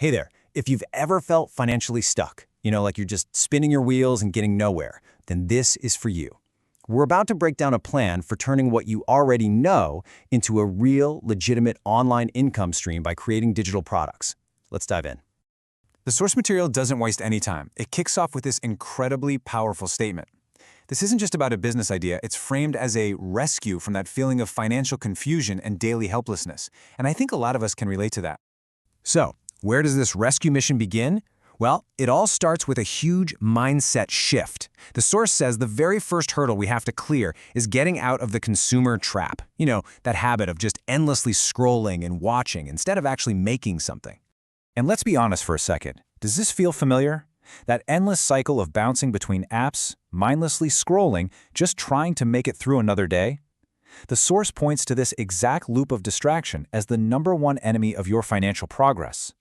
Hey there, if you've ever felt financially stuck, like you're just spinning your wheels and getting nowhere, then this is for you. We're about to break down a plan for turning what you already know into a real, legitimate online income stream by creating digital products. Let's dive in. The source material doesn't waste any time. It kicks off with this incredibly powerful statement. This isn't just about a business idea, it's framed as a rescue from that feeling of financial confusion and daily helplessness. And I think a lot of us can relate to that. So, where does this rescue mission begin? Well, it all starts with a huge mindset shift. The source says the very first hurdle we have to clear is getting out of the consumer trap. That habit of just endlessly scrolling and watching instead of actually making something. And let's be honest for a second. Does this feel familiar? That endless cycle of bouncing between apps, mindlessly scrolling, just trying to make it through another day? The source points to this exact loop of distraction as the #1 enemy of your financial progress.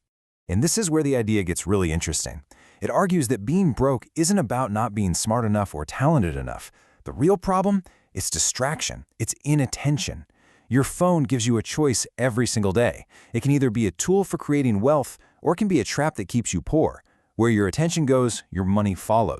And this is where the idea gets really interesting. It argues that being broke isn't about not being smart enough or talented enough. The real problem is distraction. It's inattention. Your phone gives you a choice every single day. It can either be a tool for creating wealth or it can be a trap that keeps you poor. Where your attention goes, your money follows.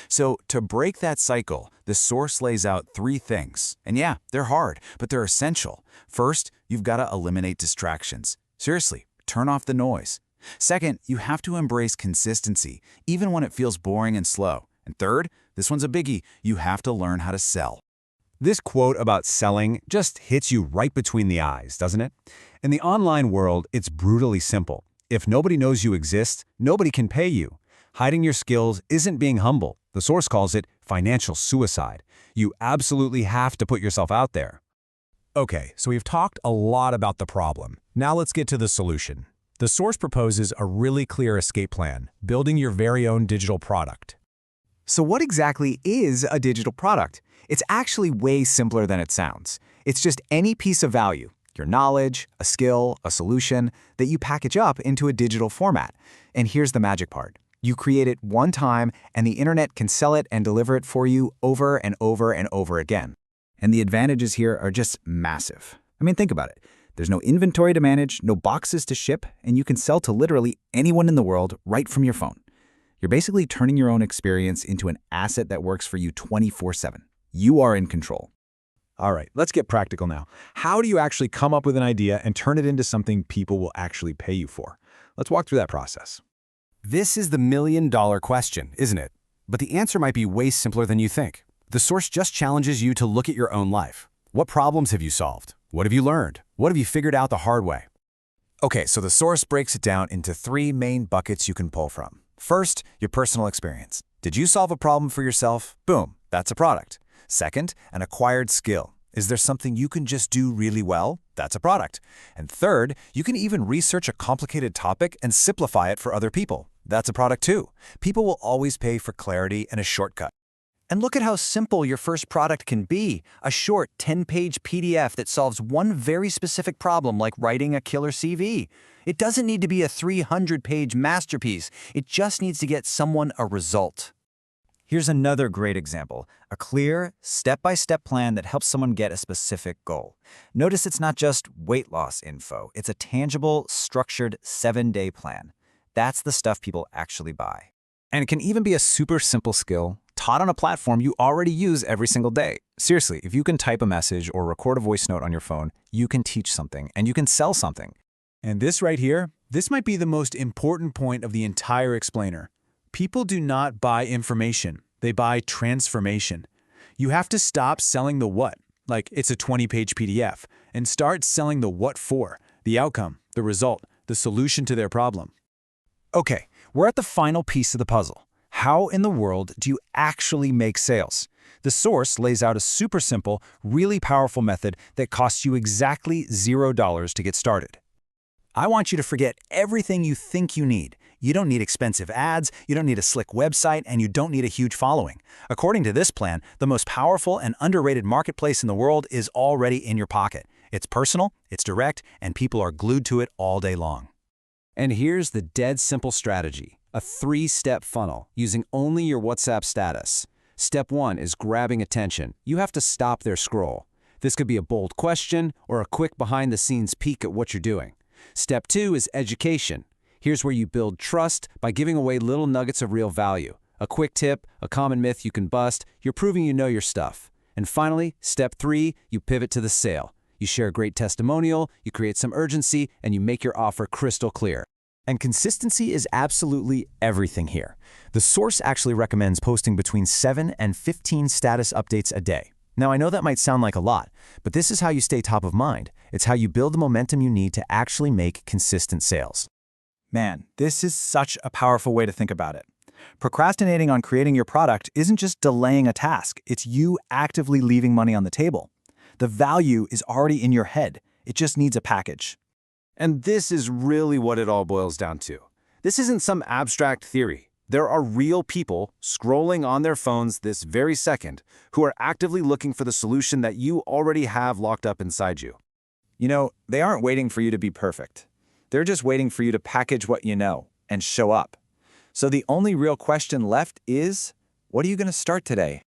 So, to break that cycle, the source lays out 3 things. And yeah, they're hard, but they're essential. First, you've got to eliminate distractions. Seriously, turn off the noise. Second, you have to embrace consistency, even when it feels boring and slow. And third, this one's a biggie, you have to learn how to sell. This quote about selling just hits you right between the eyes, doesn't it? In the online world, it's brutally simple. If nobody knows you exist, nobody can pay you. Hiding your skills isn't being humble. The source calls it financial suicide. You absolutely have to put yourself out there. Okay, so we've talked a lot about the problem. Now let's get to the solution. The source proposes a really clear escape plan, building your very own digital product. So what exactly is a digital product? It's actually way simpler than it sounds. It's just any piece of value, your knowledge, a skill, a solution, that you package up into a digital format. And here's the magic part. You create it one time, and the internet can sell it and deliver it for you over and over and over again. And the advantages here are just massive. Think about it. There's no inventory to manage, no boxes to ship, and you can sell to literally anyone in the world right from your phone. You're basically turning your own experience into an asset that works for you 24/7. You are in control. All right, let's get practical now. How do you actually come up with an idea and turn it into something people will actually pay you for? Let's walk through that process. This is the $1,000,000 question, isn't it? But the answer might be way simpler than you think. The source just challenges you to look at your own life. What problems have you solved? What have you learned? What have you figured out the hard way? Okay, so the source breaks it down into 3 main buckets you can pull from. First, your personal experience. Did you solve a problem for yourself? Boom, that's a product. Second, an acquired skill. Is there something you can just do really well? That's a product. And third, you can even research a complicated topic and simplify it for other people. That's a product too. People will always pay for clarity and a shortcut. And look at how simple your first product can be. A short 10-page PDF that solves one very specific problem like writing a killer CV. It doesn't need to be a 300-page masterpiece. It just needs to get someone a result. Here's another great example, a clear, step-by-step plan that helps someone get a specific goal. Notice it's not just weight loss info. It's a tangible, structured 7-day plan. That's the stuff people actually buy. And it can even be a super simple skill taught on a platform you already use every single day. Seriously, if you can type a message or record a voice note on your phone, you can teach something and you can sell something. And this right here, this might be the most important point of the entire explainer. People do not buy information, they buy transformation. You have to stop selling the what, like it's a 20-page PDF, and start selling the what for, the outcome, the result, the solution to their problem. Okay, we're at the final piece of the puzzle. How in the world do you actually make sales? The source lays out a super simple, really powerful method that costs you exactly $0 to get started. I want you to forget everything you think you need. You don't need expensive ads, you don't need a slick website, and you don't need a huge following. According to this plan, the most powerful and underrated marketplace in the world is already in your pocket. It's personal, it's direct, and people are glued to it all day long. And here's the dead simple strategy, a 3-step funnel using only your WhatsApp status. Step 1 is grabbing attention. You have to stop their scroll. This could be a bold question or a quick behind-the-scenes peek at what you're doing. Step 2 is education. Here's where you build trust by giving away little nuggets of real value. A quick tip, a common myth you can bust, you're proving you know your stuff. And finally, step 3, you pivot to the sale. You share a great testimonial, you create some urgency, and you make your offer crystal clear. And consistency is absolutely everything here. The source actually recommends posting between 7 and 15 status updates a day. Now, I know that might sound like a lot, but this is how you stay top of mind. It's how you build the momentum you need to actually make consistent sales. Man, this is such a powerful way to think about it. Procrastinating on creating your product isn't just delaying a task, it's you actively leaving money on the table. The value is already in your head, it just needs a package. And this is really what it all boils down to. This isn't some abstract theory. There are real people scrolling on their phones this very second who are actively looking for the solution that you already have locked up inside you. You know, they aren't waiting for you to be perfect. They're just waiting for you to package what you know and show up. So the only real question left is, what are you going to start today?